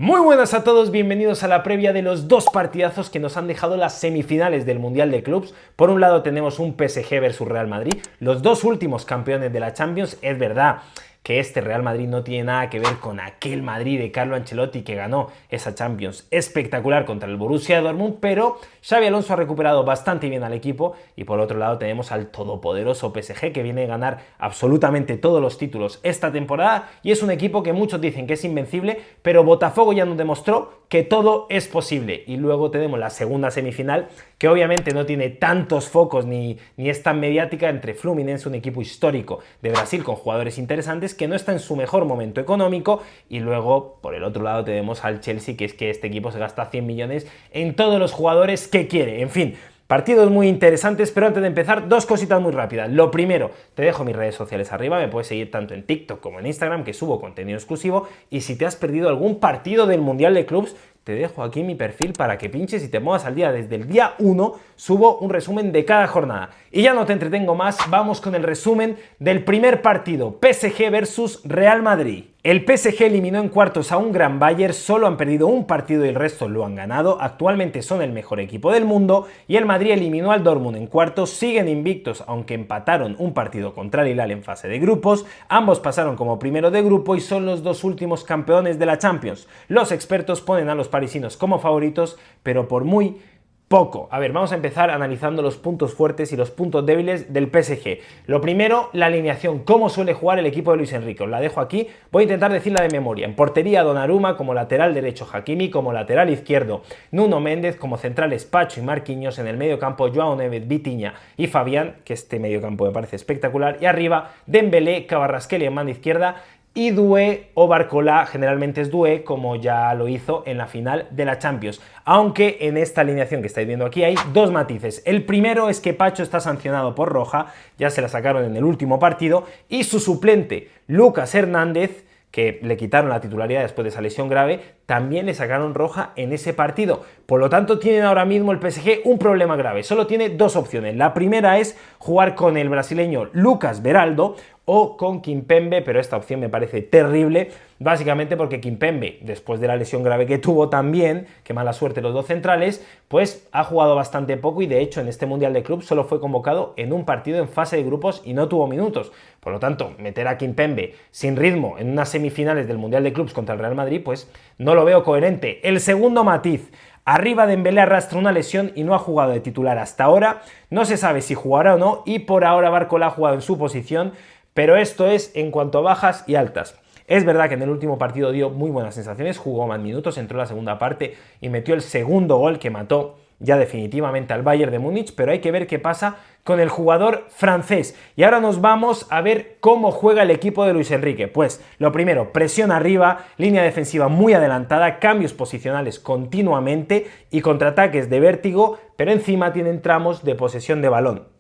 Muy buenas a todos, bienvenidos a la previa de los dos partidazos que nos han dejado las semifinales del Mundial de Clubs. Por un lado tenemos un PSG versus Real Madrid, los dos últimos campeones de la Champions. Es verdad que este Real Madrid no tiene nada que ver con aquel Madrid de Carlo Ancelotti que ganó esa Champions espectacular contra el Borussia Dortmund, pero Xabi Alonso ha recuperado bastante bien al equipo. Y por otro lado tenemos al todopoderoso PSG, que viene a ganar absolutamente todos los títulos esta temporada, y es un equipo que muchos dicen que es invencible, pero Botafogo ya nos demostró que todo es posible. Y luego tenemos la segunda semifinal, que obviamente no tiene tantos focos ni es tan mediática, entre Fluminense, un equipo histórico de Brasil con jugadores interesantes, que no está en su mejor momento económico, y luego por el otro lado tenemos al Chelsea, que es que este equipo se gasta 100 millones en todos los jugadores que quiere. En fin, partidos muy interesantes, pero antes de empezar, dos cositas muy rápidas. Lo primero, te dejo mis redes sociales arriba, me puedes seguir tanto en TikTok como en Instagram, que subo contenido exclusivo, y si te has perdido algún partido del Mundial de Clubs, te dejo aquí mi perfil para que pinches y te pongas al día. Desde el día 1 subo un resumen de cada jornada. Y ya no te entretengo más, vamos con el resumen del primer partido, PSG versus Real Madrid. El PSG eliminó en cuartos a un gran Bayern, solo han perdido un partido y el resto lo han ganado. Actualmente son el mejor equipo del mundo, y el Madrid eliminó al Dortmund en cuartos, siguen invictos aunque empataron un partido contra el Hilal en fase de grupos. Ambos pasaron como primero de grupo y son los dos últimos campeones de la Champions. Los expertos ponen a los parisinos como favoritos, pero por muy poco. A ver, vamos a empezar analizando los puntos fuertes y los puntos débiles del PSG. Lo primero, la alineación, cómo suele jugar el equipo de Luis Enrique. Os la dejo aquí, voy a intentar decirla de memoria. En portería, Donnarumma; como lateral derecho, Hakimi; como lateral izquierdo, Nuno Méndez; como centrales, Pacho y Marquinhos; en el medio campo, Joao Neves, Vitinha y Fabián, que este medio campo me parece espectacular; y arriba, Dembélé, Kvaratskhelia en banda izquierda, y Doué o Barcola, generalmente es Doué, como ya lo hizo en la final de la Champions. Aunque en esta alineación que estáis viendo aquí hay dos matices. El primero es que Pacho está sancionado por roja, ya se la sacaron en el último partido, y su suplente, Lucas Hernández, que le quitaron la titularidad después de esa lesión grave, también le sacaron roja en ese partido. Por lo tanto, tienen ahora mismo el PSG un problema grave. Solo tiene dos opciones. La primera es jugar con el brasileño Lucas Beraldo o con Kimpembe, pero esta opción me parece terrible, básicamente porque Kimpembe, después de la lesión grave que tuvo también, que mala suerte los dos centrales, pues ha jugado bastante poco, y de hecho en este Mundial de Clubs solo fue convocado en un partido en fase de grupos y no tuvo minutos. Por lo tanto, meter a Kimpembe sin ritmo en unas semifinales del Mundial de Clubs contra el Real Madrid, pues no lo veo coherente. El segundo matiz: arriba Dembélé arrastra una lesión y no ha jugado de titular hasta ahora, no se sabe si jugará o no, y por ahora Barcola ha jugado en su posición, pero esto es en cuanto a bajas y altas. Es verdad que en el último partido dio muy buenas sensaciones, jugó más minutos, entró en la segunda parte y metió el segundo gol que mató ya definitivamente al Bayern de Múnich, pero hay que ver qué pasa con el jugador francés. Y ahora nos vamos a ver cómo juega el equipo de Luis Enrique. Pues lo primero, presión arriba, línea defensiva muy adelantada, cambios posicionales continuamente y contraataques de vértigo, pero encima tienen tramos de posesión de balón.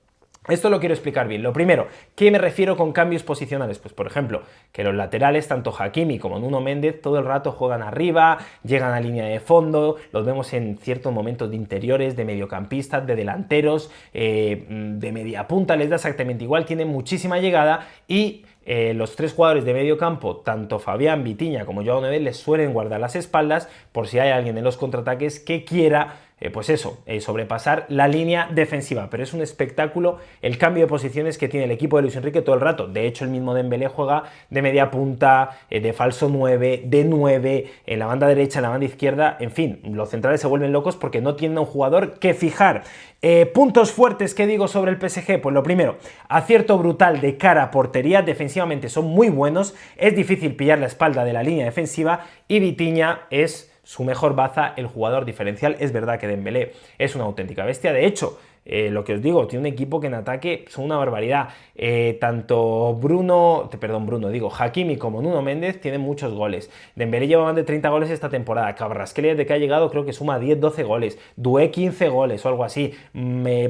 Esto lo quiero explicar bien. Lo primero, ¿qué me refiero con cambios posicionales? Pues por ejemplo, que los laterales, tanto Hakimi como Nuno Méndez, todo el rato juegan arriba, llegan a línea de fondo, los vemos en ciertos momentos de interiores, de mediocampistas, de delanteros, de media punta, les da exactamente igual, tienen muchísima llegada, y los tres jugadores de medio campo, tanto Fabián, Vitinha como Joao Neves, les suelen guardar las espaldas por si hay alguien en los contraataques que quiera sobrepasar la línea defensiva. Pero es un espectáculo el cambio de posiciones que tiene el equipo de Luis Enrique todo el rato. De hecho, el mismo Dembélé juega de media punta, de falso 9, de 9, en la banda derecha, en la banda izquierda. En fin, los centrales se vuelven locos porque no tienen un jugador que fijar. Puntos fuertes que digo sobre el PSG, pues lo primero, acierto brutal de cara a portería, defensivamente son muy buenos, es difícil pillar la espalda de la línea defensiva, y Vitinha es su mejor baza, el jugador diferencial. Es verdad que Dembélé es una auténtica bestia, de hecho, lo que os digo, tiene un equipo que en ataque son una barbaridad. Tanto Hakimi como Nuno Méndez tienen muchos goles. Dembélé lleva más de 30 goles esta temporada. Kvaratskhelia, desde que ha llegado, creo que suma 10-12 goles. Doué 15 goles o algo así.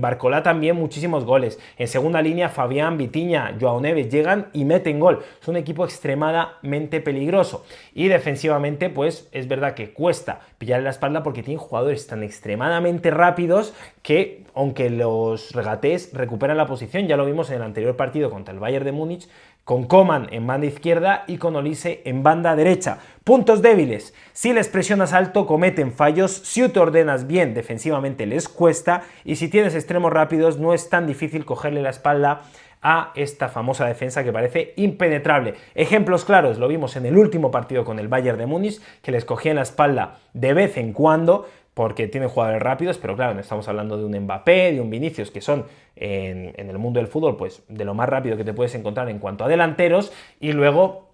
Barcola también muchísimos goles. En segunda línea, Fabián, Vitinha, Joao Neves llegan y meten gol. Es un equipo extremadamente peligroso. Y defensivamente, pues es verdad que cuesta pillarle la espalda porque tienen jugadores tan extremadamente rápidos que, aunque los regatees, recuperan la posición. Ya lo vimos en el anterior partido contra el Bayern de Múnich, con Coman en banda izquierda y con Olise en banda derecha. Puntos débiles: si les presionas alto cometen fallos, si te ordenas bien defensivamente les cuesta, y si tienes extremos rápidos no es tan difícil cogerle la espalda a esta famosa defensa que parece impenetrable. Ejemplos claros lo vimos en el último partido con el Bayern de Múnich, que les cogían la espalda de vez en cuando, porque tienen jugadores rápidos, pero claro, no estamos hablando de un Mbappé, de un Vinicius, que son en el mundo del fútbol pues de lo más rápido que te puedes encontrar en cuanto a delanteros. Y luego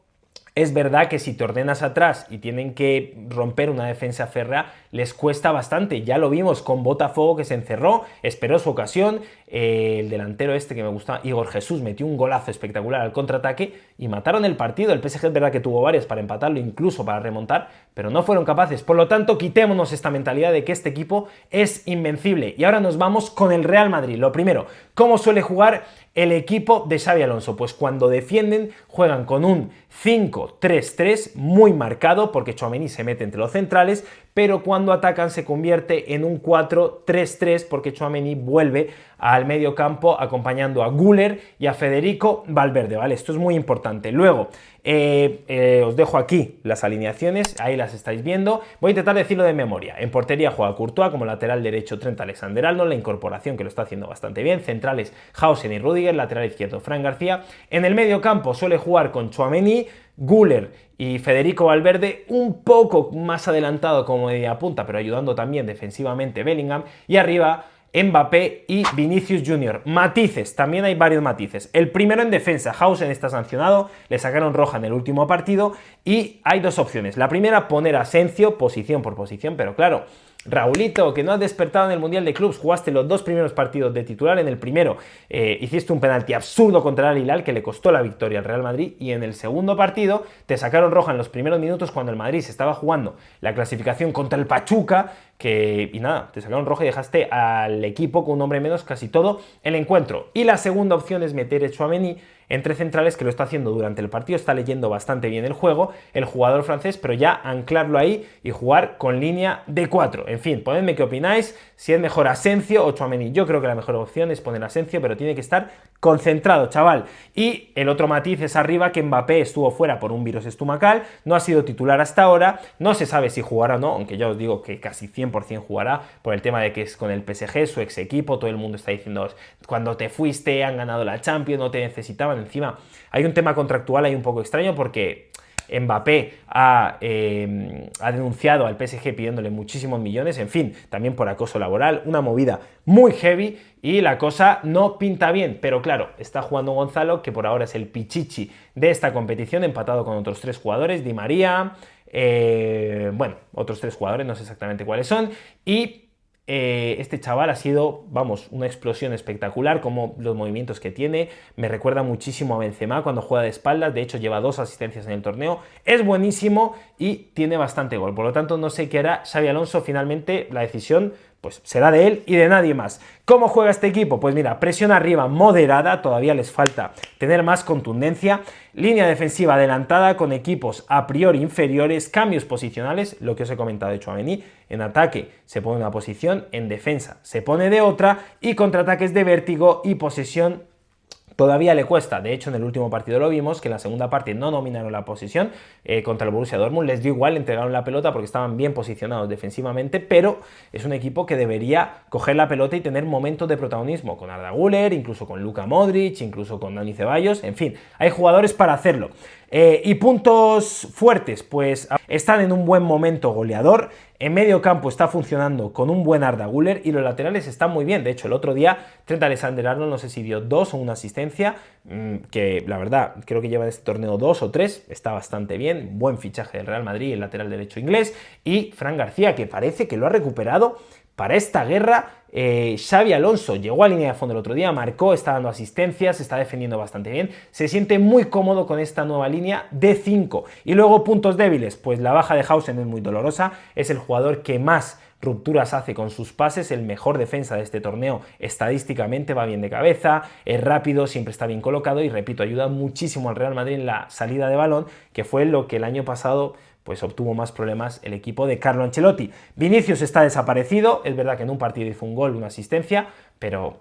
es verdad que si te ordenas atrás y tienen que romper una defensa férrea, les cuesta bastante. Ya lo vimos con Botafogo, que se encerró, esperó su ocasión. El delantero este que me gusta, Igor Jesús, metió un golazo espectacular al contraataque y mataron el partido. El PSG es verdad que tuvo varias para empatarlo, incluso para remontar, pero no fueron capaces. Por lo tanto, quitémonos esta mentalidad de que este equipo es invencible. Y ahora nos vamos con el Real Madrid. Lo primero, ¿cómo suele jugar el equipo de Xabi Alonso? Pues cuando defienden juegan con un 5-3-3 muy marcado, porque Tchouaméni se mete entre los centrales, pero cuando atacan se convierte en un 4-3-3 porque Tchouaméni vuelve al medio campo acompañando a Güler y a Federico Valverde, ¿vale? Esto es muy importante. Luego, os dejo aquí las alineaciones, ahí las estáis viendo. Voy a intentar decirlo de memoria. En portería juega Courtois, como lateral derecho Trent Alexander-Arnold, la incorporación que lo está haciendo bastante bien. Centrales Hausen y Rüdiger, lateral izquierdo Fran García. En el medio campo suele jugar con Tchouaméni, Güler y Federico Valverde, un poco más adelantado como media punta, pero ayudando también defensivamente Bellingham. Y arriba Mbappé y Vinicius Jr. Matices, también hay varios matices. El primero en defensa, Hausen está sancionado, le sacaron roja en el último partido y hay dos opciones. La primera, poner a Asensio posición por posición, pero claro, Raulito, que no has despertado en el Mundial de Clubs, jugaste los dos primeros partidos de titular. En el primero hiciste un penalti absurdo contra el Al-Hilal que le costó la victoria al Real Madrid, y en el segundo partido te sacaron roja en los primeros minutos cuando el Madrid se estaba jugando la clasificación contra el Pachuca, y nada, te sacaron roja y dejaste al equipo con un hombre menos casi todo el encuentro. Y la segunda opción es meter a Tchouaméni entre centrales, que lo está haciendo durante el partido, está leyendo bastante bien el juego, el jugador francés, pero ya anclarlo ahí y jugar con línea de 4. En fin, ponedme qué opináis, si es mejor Asensio o Tchouaméni. Yo creo que la mejor opción es poner Asensio, pero tiene que estar concentrado, chaval. Y el otro matiz es arriba, que Mbappé estuvo fuera por un virus estomacal, no ha sido titular hasta ahora, no se sabe si jugará o no, aunque ya os digo que casi 100% jugará, por el tema de que es con el PSG, su ex equipo. Todo el mundo está diciendo, cuando te fuiste han ganado la Champions, no te necesitaban. Encima hay un tema contractual ahí un poco extraño, porque Mbappé ha denunciado al PSG pidiéndole muchísimos millones, en fin, también por acoso laboral, una movida muy heavy y la cosa no pinta bien. Pero claro, está jugando Gonzalo, que por ahora es el pichichi de esta competición, empatado con otros tres jugadores, Di María, bueno, otros tres jugadores, no sé exactamente cuáles son, y este chaval ha sido, vamos, una explosión espectacular, como los movimientos que tiene, me recuerda muchísimo a Benzema cuando juega de espaldas. De hecho lleva 2 asistencias en el torneo, es buenísimo y tiene bastante gol. Por lo tanto, no sé qué hará Xabi Alonso. Finalmente la decisión pues será de él y de nadie más. ¿Cómo juega este equipo? Pues mira, presión arriba moderada, todavía les falta tener más contundencia, línea defensiva adelantada con equipos a priori inferiores, cambios posicionales, lo que os he comentado de Tchouaméni, en ataque se pone una posición, en defensa se pone de otra, y contraataques de vértigo y posesión todavía le cuesta. De hecho, en el último partido lo vimos, que en la segunda parte no dominaron la posesión contra el Borussia Dortmund. Les dio igual, entregaron la pelota porque estaban bien posicionados defensivamente, pero es un equipo que debería coger la pelota y tener momentos de protagonismo, con Arda Güler, incluso con Luka Modric, incluso con Dani Ceballos. En fin, hay jugadores para hacerlo. Y puntos fuertes, pues están en un buen momento goleador. En medio campo está funcionando con un buen Arda Güler y los laterales están muy bien. De hecho, el otro día Trent Alexander-Arnold no sé si dio 2 o una asistencia, que la verdad creo que lleva en este torneo 2 o 3, está bastante bien. Buen fichaje del Real Madrid, el lateral derecho inglés. Y Fran García, que parece que lo ha recuperado para esta guerra. Xabi Alonso llegó a línea de fondo el otro día, marcó, está dando asistencias, está defendiendo bastante bien, se siente muy cómodo con esta nueva línea de 5. Y luego puntos débiles, pues la baja de Hausen es muy dolorosa, es el jugador que más rupturas hace con sus pases, el mejor defensa de este torneo estadísticamente, va bien de cabeza, es rápido, siempre está bien colocado y, repito, ayuda muchísimo al Real Madrid en la salida de balón, que fue lo que el año pasado pues obtuvo más problemas el equipo de Carlo Ancelotti. Vinicius está desaparecido, es verdad que en un partido hizo un gol, una asistencia, pero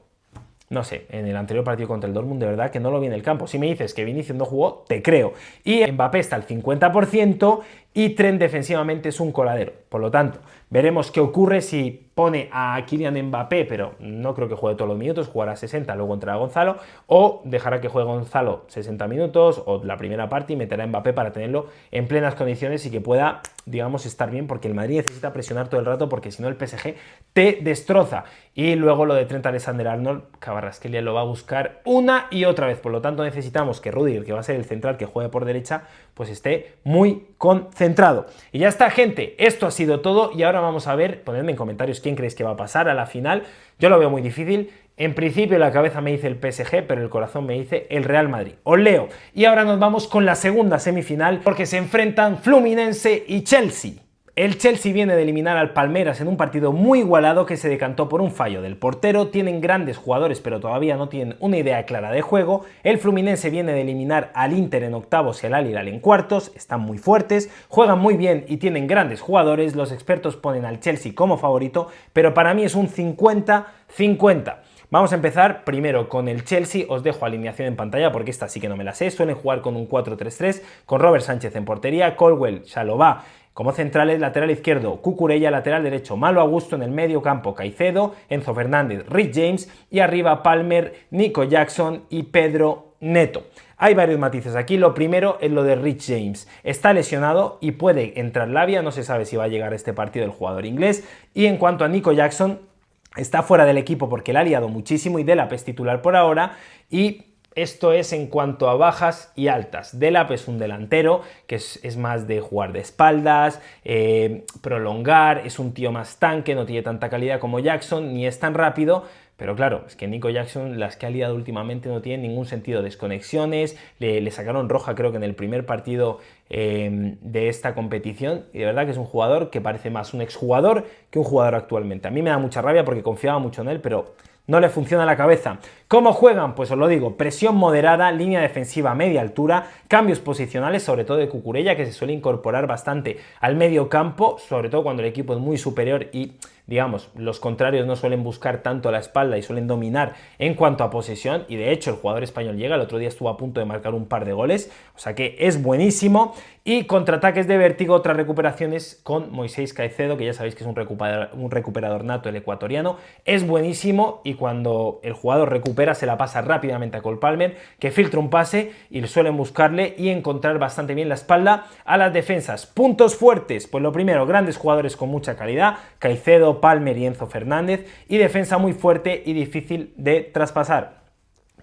no sé, en el anterior partido contra el Dortmund, de verdad que no lo vi en el campo. Si me dices que Vinicius no jugó, te creo. Y Mbappé está al 50% y Trent defensivamente es un coladero. Por lo tanto, veremos qué ocurre si pone a Kylian Mbappé, pero no creo que juegue todos los minutos, jugará 60, luego entrará Gonzalo, o dejará que juegue Gonzalo 60 minutos, o la primera parte, y meterá a Mbappé para tenerlo en plenas condiciones y que pueda, digamos, estar bien, porque el Madrid necesita presionar todo el rato, porque si no el PSG te destroza. Y luego lo de Trent Alexander-Arnold, Kvaratskhelia lo va a buscar una y otra vez. Por lo tanto, necesitamos que Rudiger, que va a ser el central que juegue por derecha, pues esté muy concentrado. Y ya está, gente, esto ha sido todo y ahora vamos a ver, ponedme en comentarios quién creéis que va a pasar a la final. Yo lo veo muy difícil. En principio la cabeza me dice el PSG, pero el corazón me dice el Real Madrid. Os leo. Y ahora nos vamos con la segunda semifinal porque se enfrentan Fluminense y Chelsea. El Chelsea viene de eliminar al Palmeiras en un partido muy igualado que se decantó por un fallo del portero. Tienen grandes jugadores, pero todavía no tienen una idea clara de juego. El Fluminense viene de eliminar al Inter en octavos y al Al Hilal en cuartos. Están muy fuertes, juegan muy bien y tienen grandes jugadores. Los expertos ponen al Chelsea como favorito, pero para mí es un 50-50. Vamos a empezar primero con el Chelsea, os dejo alineación en pantalla porque esta sí que no me la sé. Suelen jugar con un 4-3-3, con Robert Sánchez en portería, Colwill, Chalobah como centrales, lateral izquierdo, Cucurella, lateral derecho, Malo Augusto, en el medio campo, Caicedo, Enzo Fernández, Reece James y arriba Palmer, Nico Jackson y Pedro Neto. Hay varios matices aquí. Lo primero es lo de Reece James. Está lesionado y puede entrar labia, no se sabe si va a llegar a este partido el jugador inglés. Y en cuanto a Nico Jackson, está fuera del equipo porque le ha liado muchísimo y Delap es titular por ahora. Y esto es en cuanto a bajas y altas. Delap es un delantero que es más de jugar de espaldas, prolongar, es un tío más tanque, no tiene tanta calidad como Jackson, ni es tan rápido. Pero claro, es que Nico Jackson, las que ha liado últimamente no tienen ningún sentido. Desconexiones, le sacaron roja creo que en el primer partido de esta competición. Y de verdad que es un jugador que parece más un exjugador que un jugador actualmente. A mí me da mucha rabia porque confiaba mucho en él, pero no le funciona la cabeza. ¿Cómo juegan? Pues os lo digo, presión moderada, línea defensiva a media altura, cambios posicionales, sobre todo de Cucurella, que se suele incorporar bastante al medio campo, sobre todo cuando el equipo es muy superior y, digamos, los contrarios no suelen buscar tanto a la espalda y suelen dominar en cuanto a posesión, y de hecho el jugador español llega, el otro día estuvo a punto de marcar un par de goles, o sea que es buenísimo. Y contraataques de vértigo, otras recuperaciones con Moisés Caicedo, que ya sabéis que es un recuperador nato, el ecuatoriano, es buenísimo, y cuando el jugador recupera se la pasa rápidamente a Cole Palmer, que filtra un pase y le suelen buscarle y encontrar bastante bien la espalda a las defensas. Puntos fuertes, pues lo primero, grandes jugadores con mucha calidad, Caicedo, Palmer y Enzo Fernández, y defensa muy fuerte y difícil de traspasar.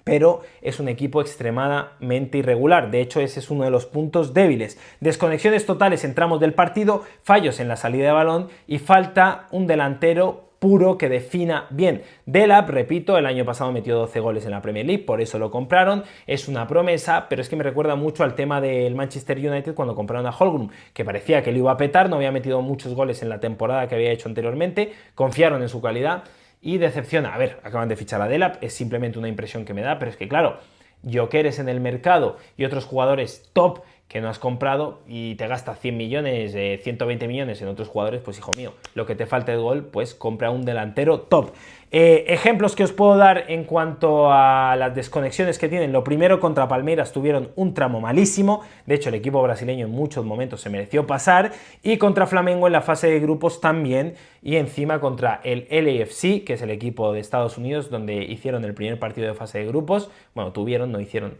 Pero es un equipo extremadamente irregular. De hecho, ese es uno de los puntos débiles. Desconexiones totales en tramos del partido, fallos en la salida de balón y falta un delantero puro que defina bien. Delap, repito, el año pasado metió 12 goles en la Premier League, por eso lo compraron, es una promesa, pero es que me recuerda mucho al tema del Manchester United cuando compraron a Holmgren, que parecía que lo iba a petar, no había metido muchos goles en la temporada que había hecho anteriormente, confiaron en su calidad y decepciona. A ver, acaban de fichar a Delap, es simplemente una impresión que me da, pero es que claro, Gyökeres en el mercado y otros jugadores top que no has comprado y te gastas 100 millones, 120 millones en otros jugadores, pues hijo mío, lo que te falta de gol, pues compra un delantero top. Ejemplos que os puedo dar en cuanto a las desconexiones que tienen. Lo primero, contra Palmeiras tuvieron un tramo malísimo, de hecho el equipo brasileño en muchos momentos se mereció pasar, y contra Flamengo en la fase de grupos también, y encima contra el LAFC, que es el equipo de Estados Unidos donde hicieron el primer partido de fase de grupos, bueno, no hicieron,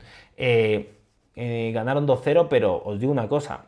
ganaron 2-0, pero os digo una cosa,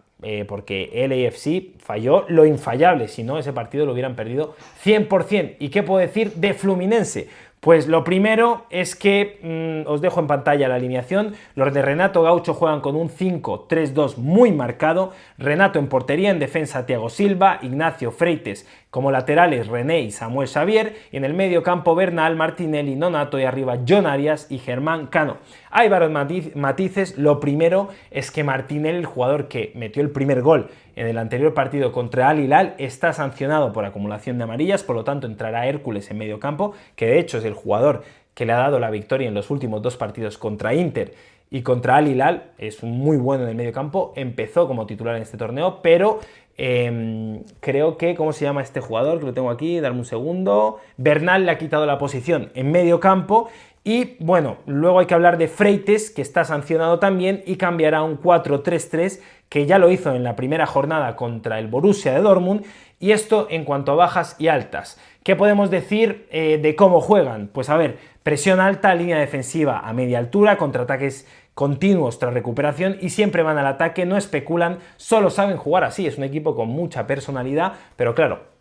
porque el LAFC falló lo infallable, si no ese partido lo hubieran perdido 100%. ¿Y qué puedo decir de Fluminense? Pues lo primero es que os dejo en pantalla la alineación. Los de Renato Gaucho juegan con un 5-3-2 muy marcado. Renato en portería, en defensa Thiago Silva, Ignacio Freites como laterales René y Samuel Xavier, y en el medio campo Bernal, Martinelli, Nonato, y arriba John Arias y Germán Cano. Hay varios matices. Lo primero es que Martinelli, el jugador que metió el primer gol en el anterior partido contra Al Hilal, está sancionado por acumulación de amarillas, por lo tanto entrará Hércules en medio campo, que de hecho es el jugador que le ha dado la victoria en los últimos dos partidos contra Inter y contra Al Hilal. Es muy bueno en el medio campo, empezó como titular en este torneo, pero Creo que, ¿cómo se llama este jugador? Que lo tengo aquí, darme un segundo. Bernal le ha quitado la posición en medio campo. Y bueno, luego hay que hablar de Freites, que está sancionado también y cambiará a un 4-3-3, que ya lo hizo en la primera jornada contra el Borussia de Dortmund. Y esto en cuanto a bajas y altas. ¿Qué podemos decir de cómo juegan? Pues a ver, presión alta, línea defensiva a media altura, contraataques continuos tras recuperación y siempre van al ataque, no especulan, solo saben jugar así. Es un equipo con mucha personalidad, pero claro,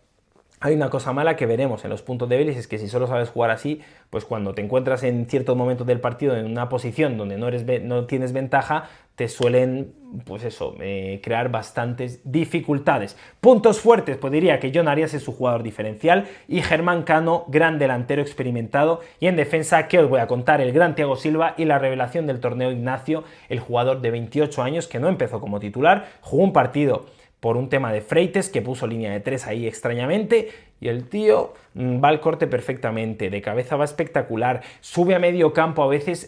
hay una cosa mala que veremos en los puntos débiles, es que si solo sabes jugar así, pues cuando te encuentras en ciertos momentos del partido en una posición donde no tienes ventaja, te suelen, pues eso, crear bastantes dificultades. Puntos fuertes, pues diría que Jon Arias es su jugador diferencial y Germán Cano, gran delantero experimentado. Y en defensa, ¿qué os voy a contar? El gran Thiago Silva y la revelación del torneo, Ignacio, el jugador de 28 años que no empezó como titular, jugó un partido por un tema de Freites, que puso línea de 3 ahí extrañamente, y el tío va al corte perfectamente, de cabeza va espectacular, sube a medio campo a veces,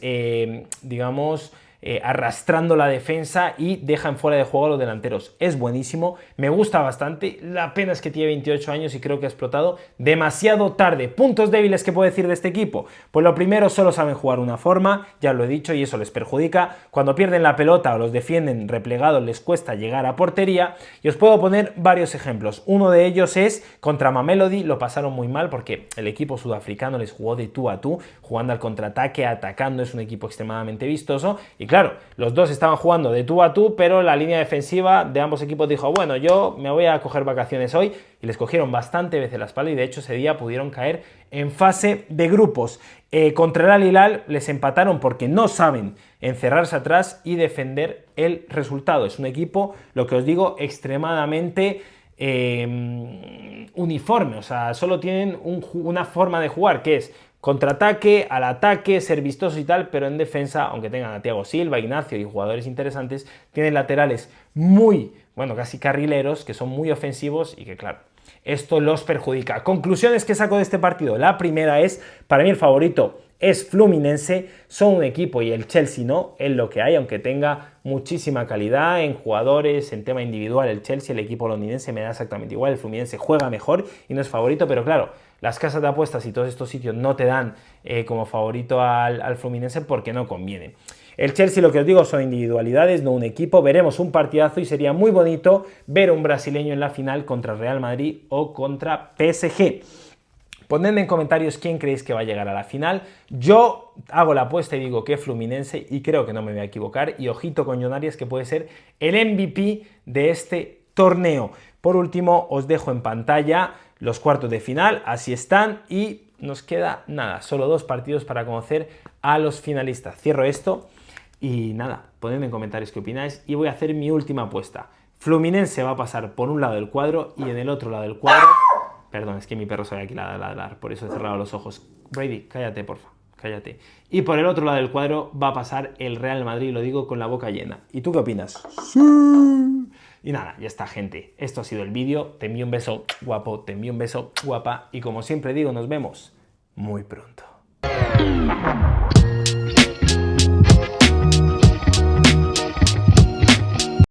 digamos, arrastrando la defensa y deja en fuera de juego a los delanteros. Es buenísimo, me gusta bastante, la pena es que tiene 28 años y creo que ha explotado demasiado tarde. Puntos débiles que puedo decir de este equipo, pues lo primero, solo saben jugar una forma, ya lo he dicho, y eso les perjudica. Cuando pierden la pelota o los defienden replegados les cuesta llegar a portería, y os puedo poner varios ejemplos. Uno de ellos es contra Mamelodi, lo pasaron muy mal porque el equipo sudafricano les jugó de tú a tú, jugando al contraataque, atacando, es un equipo extremadamente vistoso, y claro, los dos estaban jugando de tú a tú, pero la línea defensiva de ambos equipos dijo, bueno, yo me voy a coger vacaciones hoy, y les cogieron bastante veces la espalda, y de hecho ese día pudieron caer en fase de grupos. Contra el Al Hilal les empataron porque no saben encerrarse atrás y defender el resultado. Es un equipo, lo que os digo, extremadamente uniforme, o sea, solo tienen una forma de jugar, que es contraataque, al ataque, ser vistoso y tal, pero en defensa, aunque tengan a Thiago Silva, Ignacio y jugadores interesantes, tienen laterales muy, bueno, casi carrileros, que son muy ofensivos y que, claro, esto los perjudica. Conclusiones que saco de este partido. La primera es, para mí el favorito es Fluminense, son un equipo y el Chelsea no, es lo que hay, aunque tenga muchísima calidad en jugadores, en tema individual, el Chelsea, el equipo londinense me da exactamente igual, el Fluminense juega mejor y no es favorito, pero claro, las casas de apuestas y todos estos sitios no te dan como favorito al Fluminense porque no conviene. El Chelsea, lo que os digo, son individualidades, no un equipo. Veremos un partidazo y sería muy bonito ver a un brasileño en la final contra Real Madrid o contra PSG. Ponedme en comentarios quién creéis que va a llegar a la final. Yo hago la apuesta y digo que Fluminense, y creo que no me voy a equivocar. Y ojito con Jon Arias, que puede ser el MVP de este torneo. Por último, os dejo en pantalla los cuartos de final. Así están y nos queda nada, solo 2 partidos para conocer a los finalistas. Cierro esto y nada, ponedme en comentarios qué opináis y voy a hacer mi última apuesta. Fluminense va a pasar por un lado del cuadro y en el otro lado del cuadro... Perdón, es que mi perro sabe aquí ladrar, por eso he cerrado los ojos. Brady, cállate, porfa, cállate. Y por el otro lado del cuadro va a pasar el Real Madrid, lo digo con la boca llena. ¿Y tú qué opinas? Sí. Y nada, ya está, gente. Esto ha sido el vídeo. Te envío un beso guapo, te envío un beso guapa. Y como siempre digo, nos vemos muy pronto.